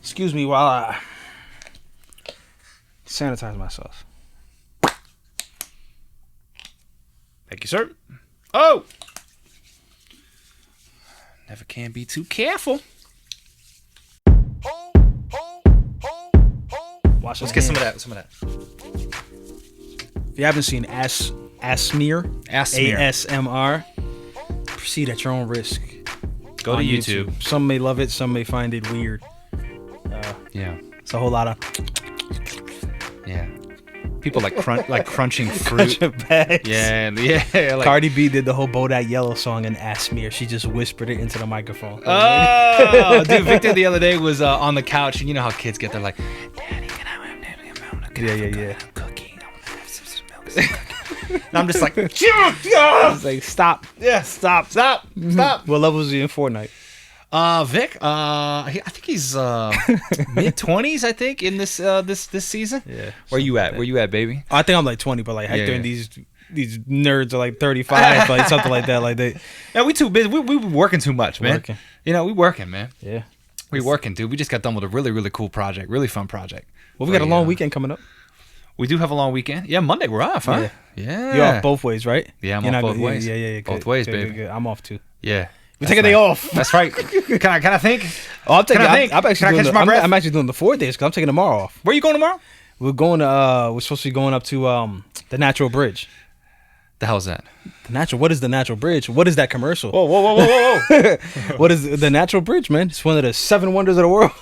Excuse me while I sanitize myself. Thank you, sir. Oh! Never can be too careful. Watch Let's get some of that. If you haven't seen ASMR, ASMR, proceed at your own risk. Go to YouTube. Some may love it, some may find it weird. Yeah. It's a whole lot of People like crunching fruit. bags. Yeah. Like, Cardi B did the whole Bodak Yellow song in ASMR. She just whispered it into the microphone. oh, dude, Victor the other day was on the couch, and you know how kids get there, like, Daddy, can I have Yeah. a cookie? I want to have some milk. And I'm just like, It's like, stop. yeah, stop. What level is he in Fortnite? Vic, I think he's mid-20s, I think, in this season. Yeah. Where you at? Where you at, baby? I think I'm like 20, but like Hector Yeah. and these nerds are like 35, like something like that. Like they. Yeah, we too busy. We working too much, man. Working. You know, we working, man. Yeah. We working, dude. We just got done with a really, really cool project, really fun project. Well, we got a long weekend coming up. We do have a long weekend. Yeah, Monday we're off, huh? Yeah. You're off both ways, right? Yeah, I'm You're off not both go- ways. Yeah. Both Good, ways, good, baby. good, good. I'm off too. Yeah. We take a day off. That's right. Can I think? Oh, I'm taking. Can I think? I'm actually Can I doing. catch my breath? I'm actually doing the 4 days because I'm taking tomorrow off. Where you going tomorrow? We're going to. We're supposed to be going up to the Natural Bridge. The hell's that? The Natural. What is the Natural Bridge? What is that commercial? Whoa. What is the Natural Bridge, man? It's one of the 7 wonders of the world.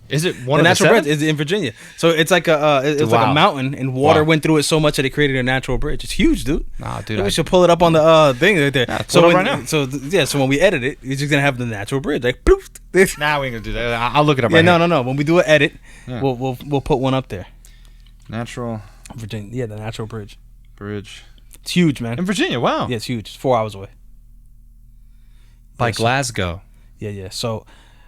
Is it one The of the Natural seven? Bridge is in Virginia. So it's like it's like Wow. a mountain, and water Wow. went through it so much that they created a natural bridge. It's huge, dude. Nah, dude. Maybe we should pull it up on the thing right there. pull So it up when, right now. so when we edit it, it's just gonna have the natural bridge, like poof. Nah, we ain't gonna do that. I'll look it up Yeah, right no. When we do an edit, Yeah. we'll put one up there. Natural Virginia, yeah, the natural bridge. Bridge. It's huge, man. In Virginia, wow. Yeah, it's huge. It's 4 hours away. By Yes. Glasgow. Yeah. So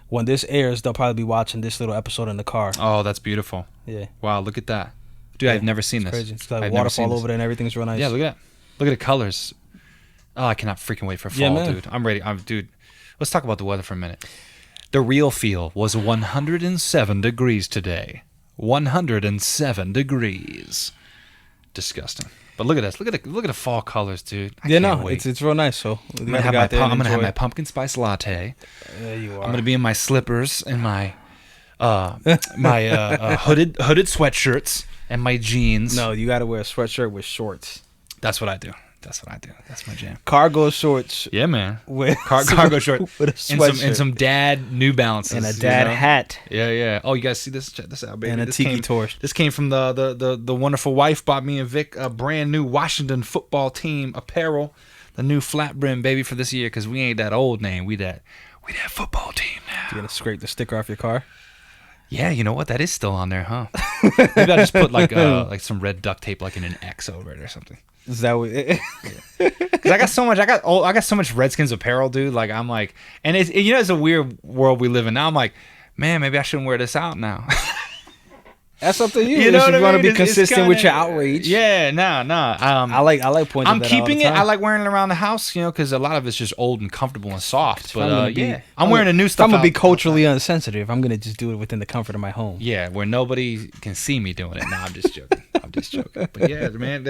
when this airs, they'll probably be watching this little episode in the car. Oh, that's beautiful. Yeah, Wow, look at that. Dude, I've never seen this. crazy. It's got I've like never seen waterfall this. over there, and everything's real nice. Yeah, look at that. Look at the colors. Oh, I cannot freaking wait for fall, Yeah, man. dude. I'm ready. Dude, let's talk about the weather for a minute. The real feel was 107 degrees today. 107 degrees. Disgusting. But look at this. Look at the fall colors, dude. I Yeah, can't no, wait. it's real nice. So I'm gonna have my pumpkin spice latte. There you are. I'm gonna be in my slippers and my hooded sweatshirts and my jeans. No, you got to wear a sweatshirt with shorts. That's what I do. That's my jam. Cargo shorts Yeah, man. with Cargo short with a sweatshirt and some dad New Balances and a dad you know? hat Yeah. Oh, you guys see this? Check this out, baby. and a This tiki came- torch. This came from the wonderful wife bought me and Vic a brand new Washington football team apparel, the new flat brim baby for this year because we ain't that old name. We that football team now. You gonna scrape the sticker off your car? Yeah, you know what? That is still on there, huh? Maybe I'll just put like some red duct tape like in an X over it or something. Is that what? Cause I got so much Redskins apparel, dude. Like I'm like, and it's a weird world we live in now. I'm like, man, maybe I shouldn't wear this out now. That's up to you. You know what I you want to mean? be It's consistent with kinda- your outrage. Yeah, no. I like pointing. I'm that keeping out all it. the I time. like wearing it around the house, you know, because a lot of it's just old and comfortable and soft. I'm But gonna be- yeah, I'm wearing a new stuff. I'm gonna be out- culturally insensitive. I'm gonna just do it within the comfort of my home. Yeah, where nobody can see me doing it. No, I'm just joking. But yeah, man,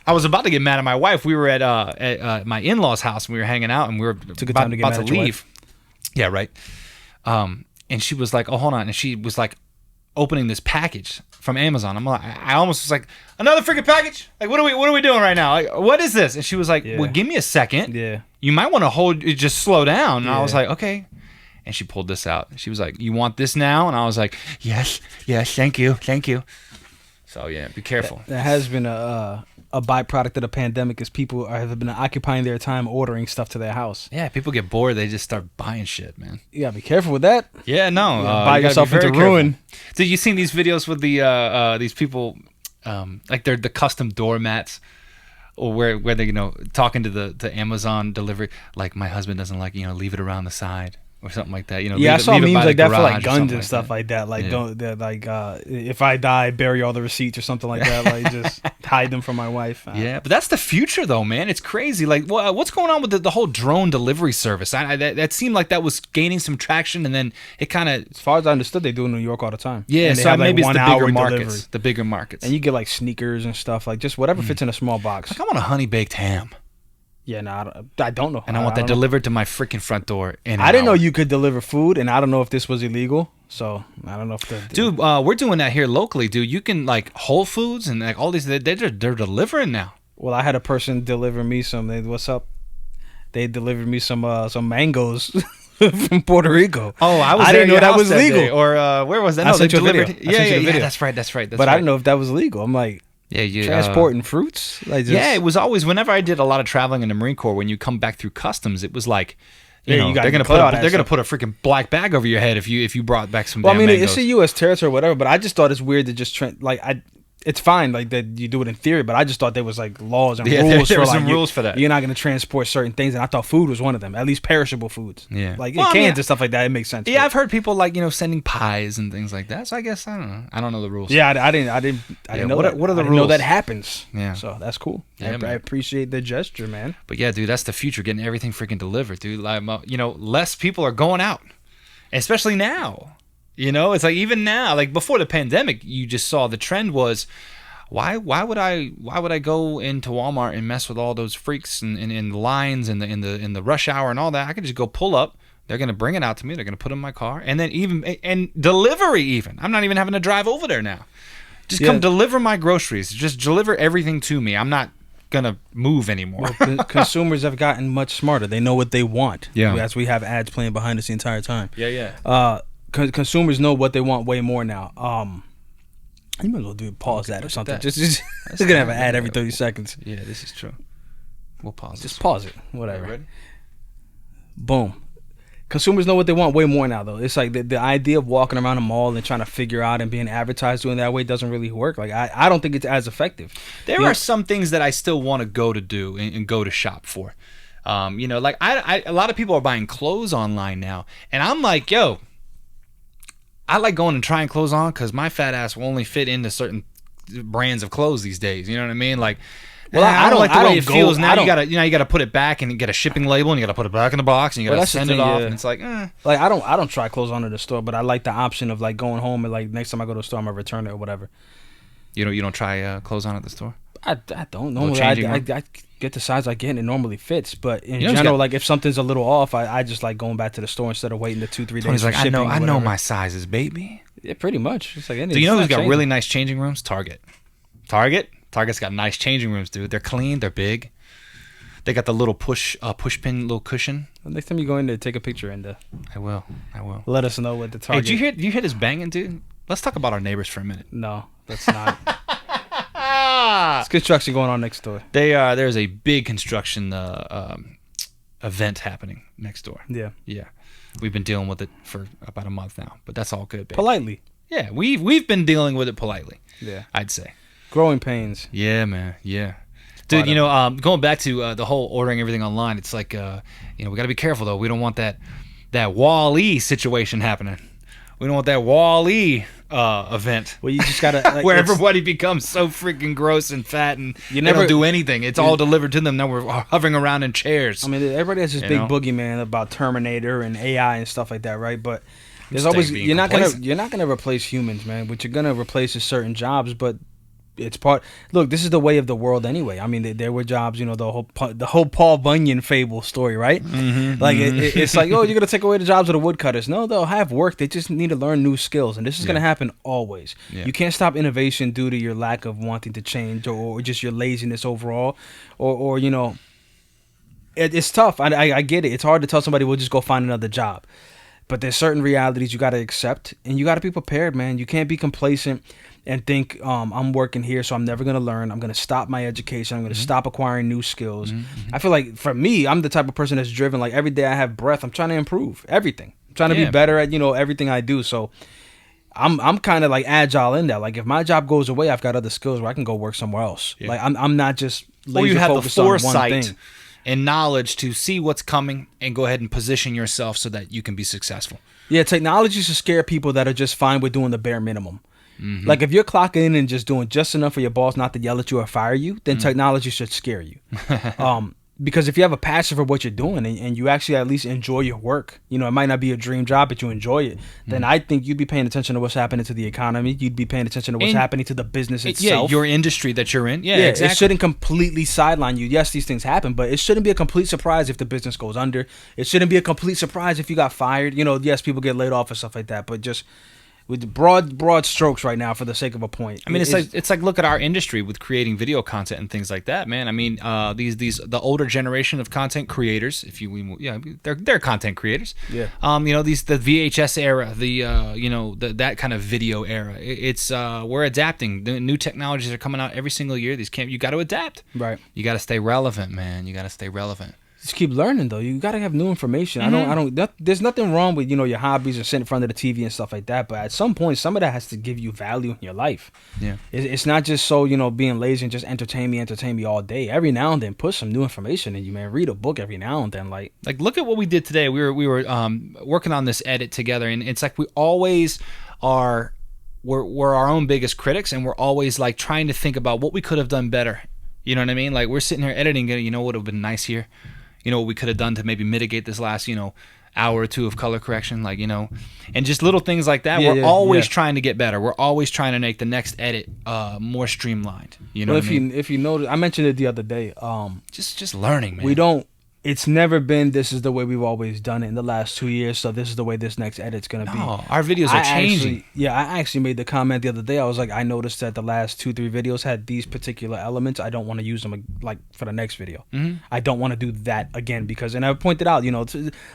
I was about to get mad at my wife. We were at my in-laws' house and we were hanging out and we were a good time to get mad at your leave. Yeah, right. And she was like, "Oh, hold on," and she was like opening this package from Amazon. I'm like, I almost was like, "Another freaking package? Like, what are we doing right now? Like, what is this?" And she was like, Yeah. "Well, give me a second. Yeah. You might want to just slow down." And I was Yeah. like, "Okay." And she pulled this out. She was like, "You want this now?" And I was like, yes, thank you. So yeah, be careful. That has been a byproduct of the pandemic is people have been occupying their time ordering stuff to their house. Yeah, people get bored. They just start buying shit, man. You gotta be careful with that. Yeah, no. Buy you gotta yourself be very into careful. ruin. Did you seen these videos with the these people, like they're the custom doormats, or where they talking to the Amazon delivery, like my husband doesn't like leave it around the side. or something like that. Yeah, I saw leave it memes by like the that for like garage or guns something and stuff that. like that. Like Yeah. don't like if I die, bury all the receipts or something like that. Like just hide them from my wife. Yeah, but that's the future, though, man. It's crazy. Like, what's going on with the whole drone delivery service? That seemed like that was gaining some traction, and then it kind of. As far as I understood, they do in New York all the time. Yeah, and they so have, like, maybe it's the bigger 1 hour markets. delivery. The bigger markets. And you get like sneakers and stuff, like just whatever fits in a small box. Like, I want a honey baked ham, Yeah, no, I don't know. and I want that don't know. delivered to my freaking front door. I didn't know you could deliver food, and I don't know if this was illegal. So I don't know if the Dude, we're doing that here locally, dude. You can like Whole Foods and like all these. They're delivering now. Well, I had a person deliver me some. What's up? They delivered me some mangoes from Puerto Rico. Oh, I didn't know that was legal. Day. Or where was that? I No, they sent you a video. delivered. I sent you a video. That's right. But I didn't know if that was legal. I'm like, Yeah, you transporting fruits. Like just, yeah, it was always whenever I did a lot of traveling in the Marine Corps. When you come back through customs, it was like, you Yeah, know, you gotta they're gonna declare all that they're gonna stuff. put a freaking black bag over your head if you brought back some. Well, I damn mean, mangoes. it's a U.S. territory or whatever, but I just thought it's weird to just it's fine like that you do it in theory, but I just thought there was like laws and Yeah, rules there for was like some rules for that. You're not going to transport certain things, and I thought food was one of them. At least perishable foods. Yeah. like Well, I cans mean, and stuff like that. It makes sense. Yeah, I've heard people like sending pies and things like that. So I guess I don't know. I don't know the rules. Yeah, I didn't know what are- that. what are the I didn't know rules? that happens. Yeah. So that's cool. Yeah, I man. appreciate the gesture, man. But yeah, dude, that's the future. Getting everything freaking delivered, dude. Like, less people are going out, especially now. It's like even now, like before the pandemic, you just saw the trend was. Why would I go into Walmart and mess with all those freaks and the lines and in the rush hour and all that? I could just go pull up. They're gonna bring it out to me. They're gonna put it in my car, and then and delivery even. I'm not even having to drive over there now. Just come deliver my groceries. Just deliver everything to me. I'm not gonna move anymore. Well, consumers have gotten much smarter. They know what they want. Yeah. As we have ads playing behind us the entire time. Yeah. Consumers know what they want way more now. You might as well pause that or something. that. Just gonna have an ad every 30 seconds. Yeah, this is true. We'll pause. Just pause it. Whatever. Ready? Boom. Consumers know what they want way more now, though. It's like the idea of walking around a mall and trying to figure out and being advertised doing that way doesn't really work. Like I don't think it's as effective. There are some things that I still want to go to do and go to shop for. Like a lot of people are buying clothes online now, and I'm like, yo. I like going and trying clothes on because my fat ass will only fit into certain brands of clothes these days. You know what I mean? Like, Well, I don't like the way it go- feels now. I don't- You gotta put it back and get a shipping label and you gotta put it back in the box and you Well, gotta that's the send it thing, off yeah. and it's like, Like I don't try clothes on at the store, but I like the option of like going home and like next time I go to the store, I'm gonna return it or whatever. you don't try clothes on at the store. I don't normally. changing I room? get the size I get and it normally fits. But in You know, he's general, got- like if something's a little off, I just like going back to the store instead of waiting the 2-3 days. Tony's for like, I shipping know or my whatever. sizes, baby. Yeah, pretty much. It's like Do you know who's got really nice changing rooms? Target. Target's got nice changing rooms, dude. They're clean. They're big. They got the little push pin little cushion. Next time you go in there, take a picture and I will. let us know what the Hey, Target. did you hear this banging, dude? Let's talk about our neighbors for a minute. No, that's not. It's construction going on next door. There's a big construction event happening next door. Yeah, Yeah, we've been dealing with it for about a month now, but that's all good, baby. politely. Yeah, we've been dealing with it politely. Yeah, I'd say. growing pains. Yeah, man. Yeah. Dude, going back to the whole ordering everything online, it's like, we got to be careful, though. We don't want that Wall-E situation happening. We don't want that Wall-E event Well, you just gotta like, where it's- everybody becomes so freaking gross and fat and You they never- don't do anything. It's all delivered to them. Now we're hovering around in chairs. I mean, everybody has this You big know? boogeyman about Terminator and AI and stuff like that, right? But there's Stay always being you're not complacent. gonna replace humans, man. What you're gonna replace is certain jobs, but it's part. Look, this is the way of the world anyway. I mean, there were jobs, the whole Paul Bunyan fable story, right? Mm-hmm, Like it's like, oh, you're gonna take away the jobs of the woodcutters. No, they'll have work. They just need to learn new skills, and this is gonna happen always. Yeah. You can't stop innovation due to your lack of wanting to change or just your laziness overall, or it's tough. I get it. It's hard to tell somebody we'll just go find another job. But there's certain realities you got to accept, and you got to be prepared, man. You can't be complacent and think, I'm working here, so I'm never going to learn. I'm going to stop my education. I'm going to stop acquiring new skills. I feel like, for me, I'm the type of person that's driven. Like, every day I have breath, I'm trying to improve everything. I'm trying to be better at, everything I do. So I'm kind of like agile in that. Like, if my job goes away, I've got other skills where I can go work somewhere else. Yeah. Like, I'm not just Or laser you have the focused on one foresight thing. and knowledge to see what's coming and go ahead and position yourself so that you can be successful. Yeah, technology should scare people that are just fine with doing the bare minimum. Like if you're clocking in and just doing just enough for your boss not to yell at you or fire you, then technology should scare you. Because if you have a passion for what you're doing and you actually at least enjoy your work, you know, it might not be a dream job, but you enjoy it, then I think you'd be paying attention to what's happening to the economy. You'd be paying attention to what's happening to the business itself. Yeah, your industry that you're in. Yeah, exactly. It shouldn't completely sideline you. Yes, these things happen, but it shouldn't be a complete surprise if the business goes under. It shouldn't be a complete surprise if you got fired. You know, yes, people get laid off and stuff like that, but just with broad strokes right now for the sake of a point. I mean, it's like look at our industry with creating video content and things like that, man. I mean, the older generation of content creators, they're content creators. Yeah. You know, the VHS era, that kind of video era. We're adapting. The new technologies are coming out every single year. You got to adapt. Right. You got to stay relevant, man. You got to stay relevant. Just keep learning though. You gotta have new information. There's nothing wrong with, you know, your hobbies and sitting in front of the TV and stuff like that. But at some point, some of that has to give you value in your life. Yeah. It's not just so, you know, being lazy and just entertain me all day. Every now and then, put some new information in you, man. Read a book every now and then, like look at what we did today. We were working on this edit together, and it's like we always are. We're our own biggest critics, and we're always like trying to think about what we could have done better. You know what I mean? Like we're sitting here editing, you know, what would have been nice here. You know, what we could have done to maybe mitigate this last, you know, hour or two of color correction, like, you know, and just little things like that. We're always trying to get better. We're always trying to make the next edit more streamlined. You know, if you notice, I mentioned it the other day. Just learning, man. It's never been this is the way we've always done it in the last 2 years, so this is the way this next edit's going to be. Our videos are changing. I actually made the comment the other day. I was like, I noticed that the last 2-3 videos had these particular elements. I don't want to use them like for the next video. I don't want to do that again because, and I pointed out, you know,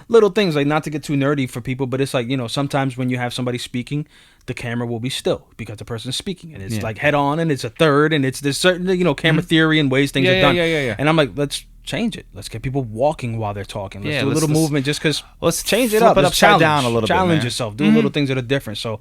little things like not to get too nerdy for people, but it's like, you know, sometimes when you have somebody speaking, the camera will be still because the person's speaking and it's like head on and it's a third and there's certain, you know, camera theory and ways things are done. And I'm like, let's change it. Let's get people walking while they're talking. Let's do a little movement just because. Let's change it up. Let's challenge down a little bit. Challenge yourself. Do little things that are different. So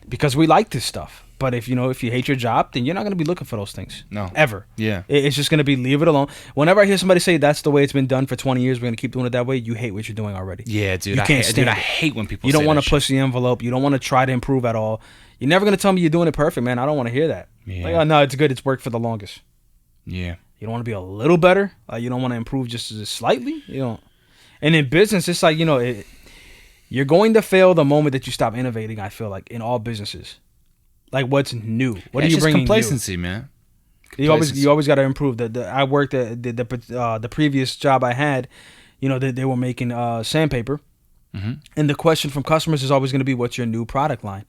because we like this stuff. But if you hate your job, then you're not going to be looking for those things. No. Ever. Yeah. It's just going to be leave it alone. Whenever I hear somebody say that's the way it's been done for 20 years, we're going to keep doing it that way, you hate what you're doing already. Yeah, dude. You can't stand it. I hate when people You don't want to push the envelope. You don't want to try to improve at all. You're never going to tell me you're doing it perfect, man. I don't want to hear that. Yeah. Like, oh, no, it's good. It's worked for the longest. Yeah. You don't want to be a little better. You don't want to improve just slightly. You don't. And in business, it's like, you know, you're going to fail the moment that you stop innovating, I feel like, in all businesses. Like, what's new? What are you bringing complacency, new? Man. Complacency. You always got to improve. I worked at the previous job I had, you know, they were making sandpaper. And the question from customers is always going to be, what's your new product line?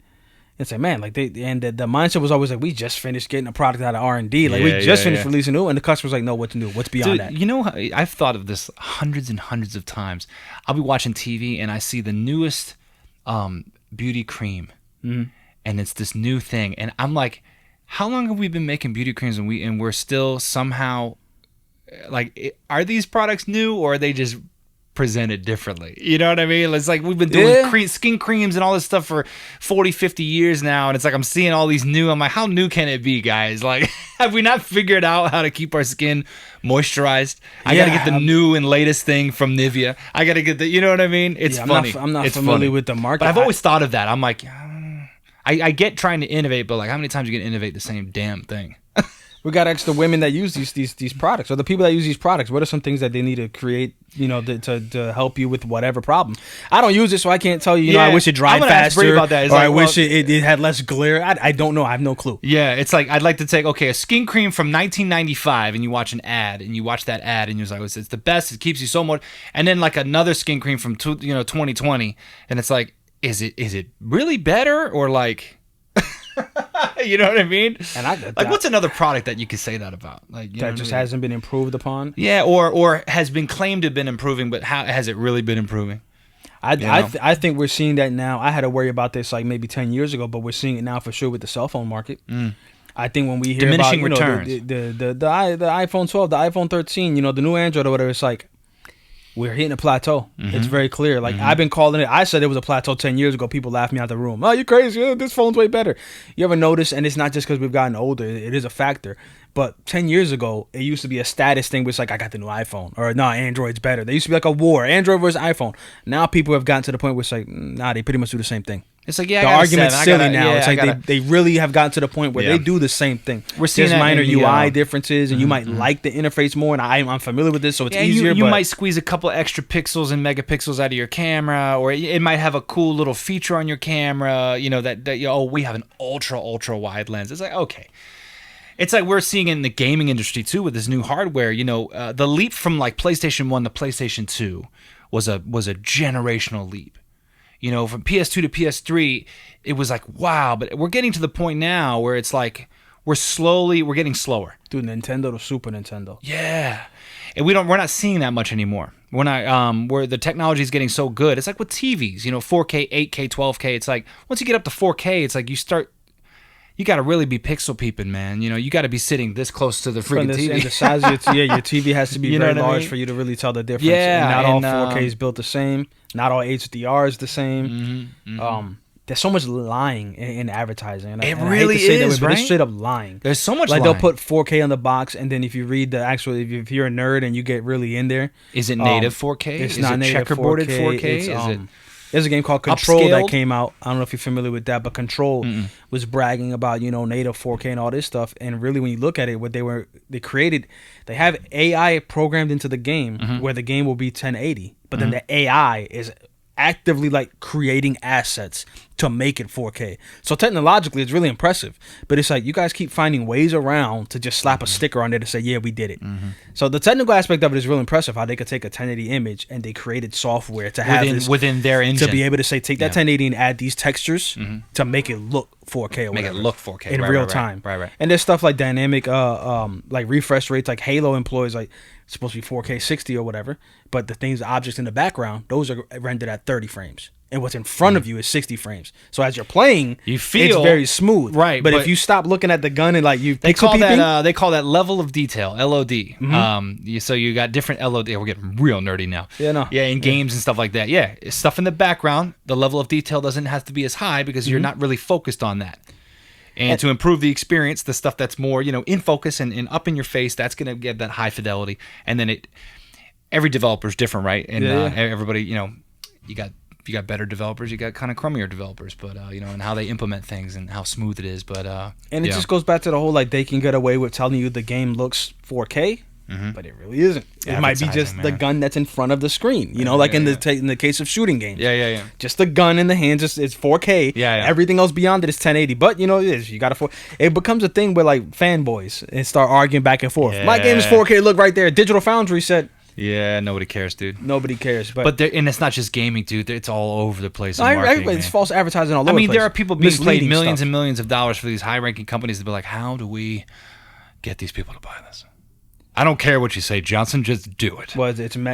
It's like, man, like the mindset was always like, we just finished getting a product out of R&D. Like, we just finished releasing new. And the customer's like, no, what's new? What's beyond that? You know, I've thought of this hundreds and hundreds of times. I'll be watching TV and I see the newest beauty cream. And it's this new thing. And I'm like, how long have we been making beauty creams and we're still somehow, like, are these products new or are they just presented differently? You know what I mean? It's like we've been doing skin creams and all this stuff for 40, 50 years now, and it's like I'm seeing all these new. I'm like, how new can it be, guys? Like, have we not figured out how to keep our skin moisturized? I gotta get the new and latest thing from Nivea. I gotta get the, you know what I mean? It's funny. I'm not familiar with the market. But I've always thought of that. I'm like, I get trying to innovate, but like, how many times are you gonna innovate the same damn thing? We got to ask the women that use these products, or the people that use these products. What are some things that they need to create, you know, to help you with whatever problem? I don't use it, so I can't tell you. You know, I wish it dried faster, about that. Or like, I wish it had less glare. I don't know. I have no clue. Yeah, it's like I'd like to take a skin cream from 1995, and you watch an ad, and you watch that ad, and you're like, it's the best. It keeps you so much. And then like another skin cream from 2020, and it's like, is it really better or like? You know what I mean? And what's another product that you could say that about? Like, that just hasn't been improved upon? Yeah, or has been claimed to have been improving, but how has it really been improving? I think we're seeing that now. I had to worry about this like maybe 10 years ago, but we're seeing it now for sure with the cell phone market. I think when we hear diminishing about returns, the iPhone 12, the iPhone 13, you know, the new Android or whatever, it's like we're hitting a plateau. It's very clear. Like I've been calling it. I said it was a plateau 10 years ago. People laughed me out the room. Oh, you're crazy. Oh, this phone's way better. You ever notice? And it's not just because we've gotten older. It is a factor. But 10 years ago, it used to be a status thing, which like I got the new iPhone, or no, Android's better. There used to be like a war, Android versus iPhone. Now people have gotten to the point where it's like, nah, they pretty much do the same thing. It's like, yeah, the I got argument's a 7. silly I gotta, now. yeah, It's like they really have gotten to the point where they do the same thing. We're seeing There's minor in the, UI differences, and you might like the interface more, and I'm familiar with this, so it's easier. You but might squeeze a couple extra pixels and megapixels out of your camera, or it might have a cool little feature on your camera, you know, that we have an ultra wide lens. It's like, okay. It's like we're seeing in the gaming industry too with this new hardware. You know, the leap from like PlayStation 1 to PlayStation 2 was a generational leap. You know, from PS2 to PS3, it was like, wow. But we're getting to the point now where it's like we're getting slower. Dude, Nintendo to Super Nintendo. Yeah, and we're not seeing that much anymore. We're not where the technology is getting so good. It's like with TVs, you know, 4K, 8K, 12K. It's like once you get up to 4K, it's like you got to really be pixel peeping, man. You know, you got to be sitting this close to the freaking TV. And the size of your TV has to be very large for you to really tell the difference. Yeah, and not all 4K is built the same. Not all HDR is the same. There's so much lying in advertising. And it I really hate to say is, that way, but right? It's straight up lying. There's so much like lying. They'll put 4K on the box, and then if you read the actual, if you're a nerd and you get really in there, is it native 4K? It's is not it native checkerboarded 4K? It's, there's a game called Control upscaled? that came out. I don't know if you're familiar with that, but Control was bragging about, you know, native 4K and all this stuff. And really, when you look at it, what they have AI programmed into the game where the game will be 1080, but then the AI is actively like creating assets to make it 4K. So technologically, it's really impressive. But it's like you guys keep finding ways around to just slap a sticker on there to say, yeah, we did it. So the technical aspect of it is real impressive. How they could take a 1080 image and they created software to have within their engine to be able to say, take that 1080 and add these textures to make it look 4K or make whatever. it look 4K in real time. Right. And there's stuff like dynamic, like refresh rates. Like Halo employs like it's supposed to be 4K 60 or whatever, but the things, the objects in the background, those are rendered at 30 frames. And what's in front of you is 60 frames. So as you're playing, you feel it's very smooth. Right. But if you stop looking at the gun and like you they call that level of detail, LOD. So you got different LOD. We're getting real nerdy now. Yeah, in games and stuff like that. Yeah, stuff in the background, the level of detail doesn't have to be as high because you're not really focused on that. And to improve the experience, the stuff that's more, you know, in focus and up in your face, that's going to get that high fidelity. And then every developer's different, right? And everybody, you know, you got better developers, you got kind of crummier developers, but you know, and how they implement things and how smooth it is. But and it just goes back to the whole like they can get away with telling you the game looks 4K. But it really isn't. It might be just the gun that's in front of the screen. You know, like in the case of shooting games. Yeah. Just the gun in the hand, it's 4K. Yeah. Everything else beyond it is 1080. But you know, you got it becomes a thing where like fanboys and start arguing back and forth. My game is 4K. Look right there. Digital Foundry said. Yeah, nobody cares, dude. Nobody cares, but and it's not just gaming, dude. It's all over the place. It's false advertising all over. I mean, the place. there are people being paid millions stuff. and millions of dollars for these high-ranking companies to be like, how do we get these people to buy this? I don't care what you say, Johnson. Just do it. Well,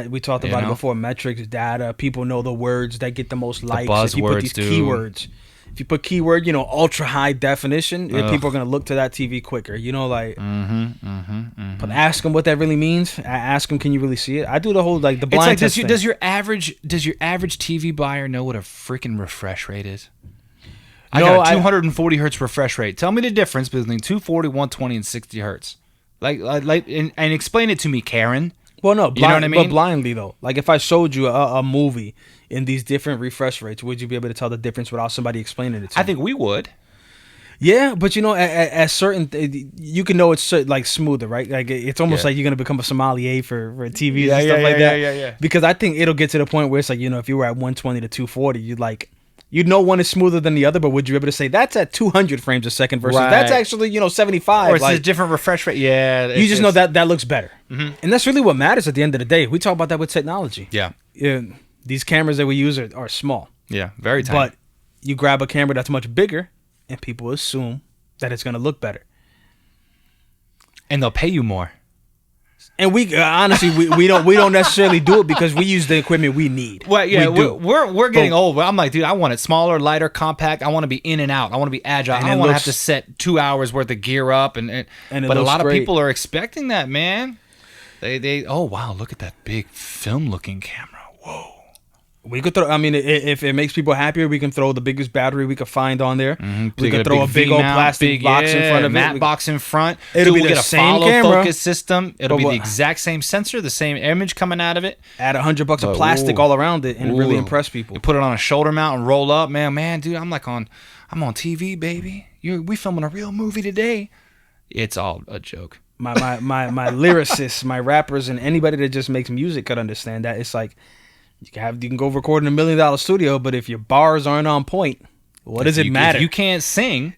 we talked about it before. Metrics, data. People know the words that get the most likes. Buzzwords, if you put these keywords. If you put keyword, you know, ultra high definition, people are gonna look to that TV quicker. You know, like. But ask them what that really means. Ask them, can you really see it? I do the whole like the blind test thing. Does your average TV buyer know what a freaking refresh rate is? I got a 240 hertz refresh rate. Tell me the difference between 240, 120, and 60 hertz. And explain it to me, Karen. Well, no, you know what I mean? But blindly though. Like if I showed you a movie in these different refresh rates, would you be able to tell the difference without somebody explaining it to you? I think we would. Yeah, but you know, at certain, you can know it's like smoother, right? Like it's almost like you're gonna become a sommelier for TVs and stuff like that. Yeah. Because I think it'll get to the point where it's like, you know, if you were at 120 to 240, you'd know one is smoother than the other, but would you be able to say that's at 200 frames a second versus that's actually, you know, 75? Or it's a different refresh rate. Yeah. You just know that looks better. And that's really what matters at the end of the day. We talk about that with technology. Yeah. These cameras that we use are small. Yeah, very tiny. But you grab a camera that's much bigger, and people assume that it's going to look better. And they'll pay you more. And we honestly we don't necessarily do it because we use the equipment we need. Well, yeah, we're getting old. I'm like, dude, I want it smaller, lighter, compact. I want to be in and out. I want to be agile. I don't want to have to set 2 hours worth of gear up. But a lot of people are expecting that, man. Oh wow, look at that big film-looking camera. Whoa. We could throw. I mean, if it makes people happier, we can throw the biggest battery we could find on there. We could throw a big old plastic box in front of it. Matte box in front. It'll be we'll the get a same follow camera. focus system. It'll be the exact same sensor, the same image coming out of it. Add $100 of plastic all around it and really impress people. You put it on a shoulder mount and roll up, man, dude. I'm on TV, baby. We filming a real movie today. It's all a joke. My lyricists, my rappers, and anybody that just makes music could understand that. It's like you can go record in $1 million studio, but if your bars aren't on point, what does it matter? If you can't sing,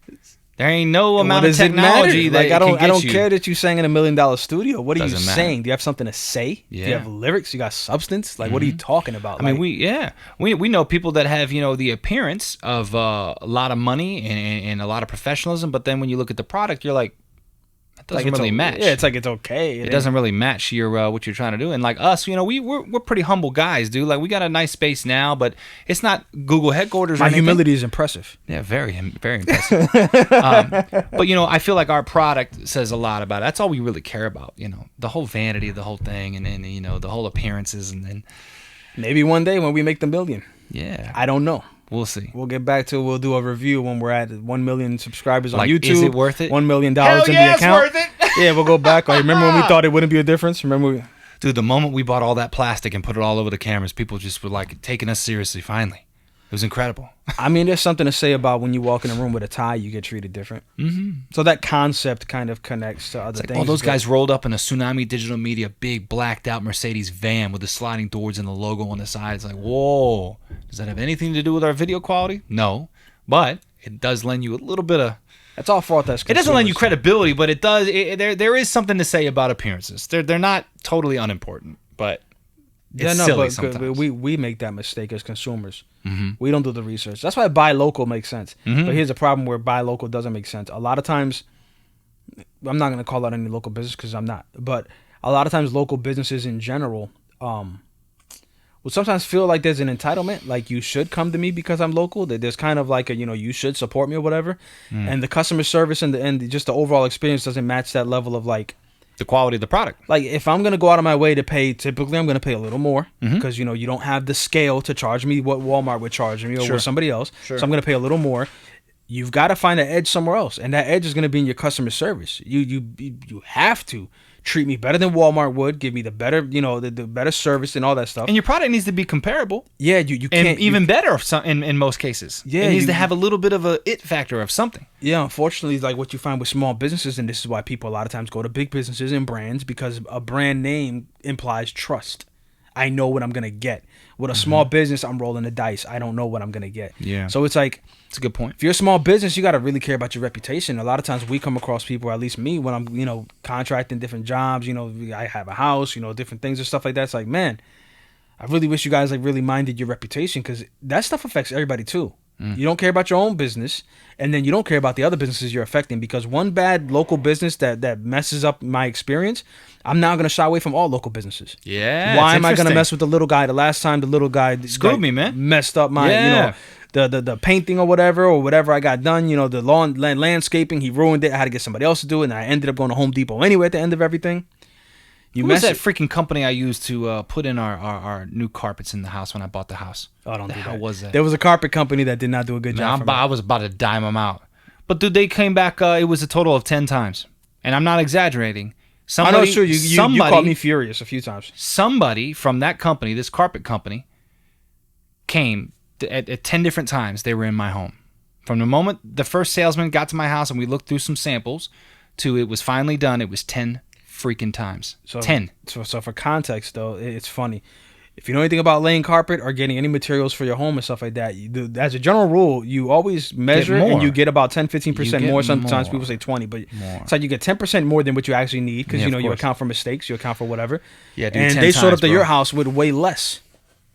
there ain't no amount of technology that I don't you. care that you sang in $1 million studio. What are you saying? Matter. Do you have something to say? Yeah. Do you have lyrics? You got substance? Like what are you talking about? I mean, we know people that have the appearance of a lot of money and a lot of professionalism, but then when you look at the product, you're like, it doesn't really match. Yeah, it's like it's okay. It doesn't really match your what you're trying to do. And like us, we're pretty humble guys, dude. Like we got a nice space now, but it's not Google headquarters. My humility is impressive. Yeah, very impressive. But I feel like our product says a lot about it. That's all we really care about. The whole vanity of the whole thing, and then the whole appearances, and then maybe one day when we make the $1 million. Yeah, I don't know. We'll see. We'll get back to it. We'll do a review when we're at 1 million subscribers on YouTube. Is it worth it? $1 million in the account. It's worth it. Yeah, we'll go back. Remember when we thought it wouldn't be a difference? Dude, the moment we bought all that plastic and put it all over the cameras, people just were like taking us seriously. Finally, it was incredible. I mean, there's something to say about when you walk in a room with a tie, you get treated different. Mm-hmm. So that concept kind of connects to other things. All those guys rolled up in a Tsunami Digital Media big blacked out Mercedes van with the sliding doors and the logo on the side. It's like, whoa, does that have anything to do with our video quality? No, but it does lend you a little bit of. That's all fault. It doesn't lend you credibility, but it does. There is something to say about appearances. They're not totally unimportant, but. It's silly sometimes. We make that mistake as consumers. Mm-hmm. We don't do the research. That's why buy local makes sense. Mm-hmm. But here's the problem where buy local doesn't make sense. A lot of times, I'm not going to call out any local business because I'm not. But a lot of times local businesses in general will sometimes feel like there's an entitlement. Like you should come to me because I'm local. That there's kind of like a, you should support me or whatever. And the customer service and just the overall experience doesn't match that level of like, the quality of the product. Like if I'm going to go out of my way to pay, typically I'm going to pay a little more because, you don't have the scale to charge me what Walmart would charge me or somebody else. Sure. So I'm going to pay a little more. You've got to find an edge somewhere else. And that edge is going to be in your customer service. You have to treat me better than Walmart would, give me the better, the better service and all that stuff. And your product needs to be comparable. Yeah, you can't. And even better in most cases. Yeah, it needs to have a little bit of a it factor of something. Yeah, unfortunately, like what you find with small businesses, and this is why people a lot of times go to big businesses and brands, because a brand name implies trust. I know what I'm going to get. With a small business, I'm rolling the dice. I don't know what I'm going to get. Yeah. So it's like, it's a good point. If you're a small business, you got to really care about your reputation. A lot of times we come across people, or at least me, when I'm, contracting different jobs, I have a house, different things and stuff like that. It's like, man, I really wish you guys really minded your reputation, because that stuff affects everybody too. You don't care about your own business, and then you don't care about the other businesses you're affecting, because one bad local business that messes up my experience, I'm now going to shy away from all local businesses. Yeah. Why am I going to mess with the little guy? The last time the little guy screwed me, man. Messed up my, the painting or whatever I got done, the landscaping, he ruined it. I had to get somebody else to do it, and I ended up going to Home Depot anyway at the end of everything. Who was that freaking company I used to put in our new carpets in the house when I bought the house? Oh, don't do that. How was that? There was a carpet company that did not do a good job. I was about to dime them out. But dude, they came back, it was a total of 10 times. And I'm not exaggerating. I know, sure. You called me furious a few times. Somebody from that company, this carpet company, came at 10 different times. They were in my home. From the moment the first salesman got to my house and we looked through some samples to it was finally done, it was 10 freaking times. 10. So for context, though, it's funny. If you know anything about laying carpet or getting any materials for your home and stuff like that, as a general rule, you always measure and you get about 10-15% more. Sometimes people say 20, but it's like you get 10% more than what you actually need, because you account for mistakes, you account for whatever. Yeah, dude, and they showed up to your house with way less.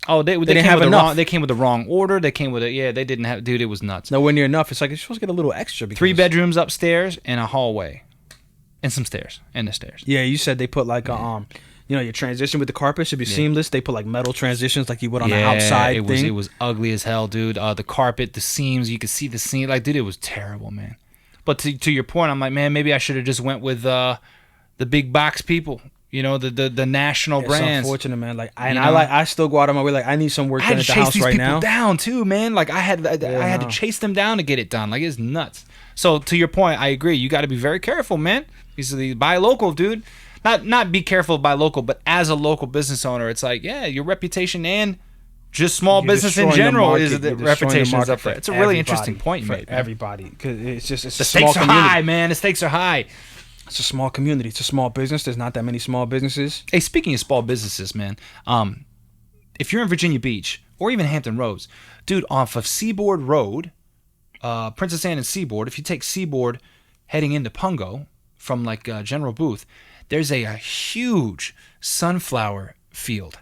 Oh, they didn't have enough. They came with the wrong order. They came with they didn't have. Dude, it was nuts. Nowhere near enough. It's like you're supposed to get a little extra. 3 bedrooms upstairs and a hallway, and some stairs and the stairs. Yeah, you said they put like your transition with the carpet should be seamless. They put like metal transitions like you would on the outside thing. It was ugly as hell, dude. The carpet, the seams, you could see the seam. Like, dude, it was terrible, man. But to your point, I'm like, man, maybe I should have just went with the big box people. You know, the national It's brands. unfortunate, man. Like, I still go out of my way. Like, I need some work I done had at to the chase house these right people now. down too, man. Like I had to chase them down to get it done. Like it's nuts. So to your point, I agree. You got to be very careful, man. Buy local, dude. Not be careful, buy local, but as a local business owner, it's like, yeah, your reputation and just small You're business in destroying the general market. is You're the destroying the reputation is market up there. for It's a really everybody, interesting point you for made, man. everybody, because it's just The a small stakes are community. high, man. The stakes are high. It's a small community. It's a small business. There's not that many small businesses. Hey, speaking of small businesses, man, if you're in Virginia Beach or even Hampton Roads, dude, off of Seaboard Road, Princess Anne and Seaboard, if you take Seaboard heading into Pungo from like General Booth, there's a huge sunflower field.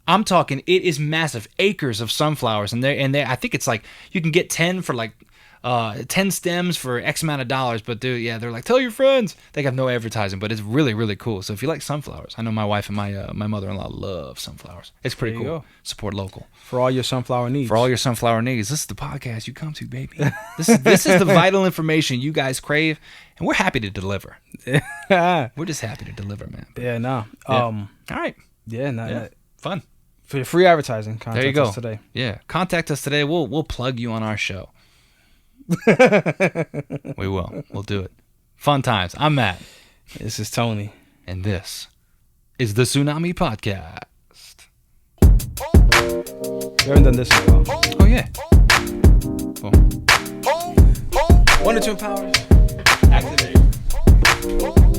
I'm talking, it is massive, acres of sunflowers, and they I think it's like you can get 10 for like 10 stems for X amount of dollars. But dude, yeah, they're like, tell your friends. They have no advertising, but it's really, really cool. So if you like sunflowers, I know my wife and my mother-in-law love sunflowers. It's pretty There you cool. go. Support local. For all your sunflower needs. For all your sunflower needs, this is the podcast you come to, baby. This is the vital information you guys crave, and we're happy to deliver. We're just happy to deliver, man. Yeah, no. Yeah. All right. Yeah, no. Yeah. Fun. For your free advertising, contact There you go. us today. Yeah. Contact us today. We'll plug you on our show. We will. We'll do it. Fun times. I'm Matt. This is Tony. And this is the Tsunami Podcast. We haven't done this in a while. Oh, yeah. Well, Wonder Twin Powers. Activate.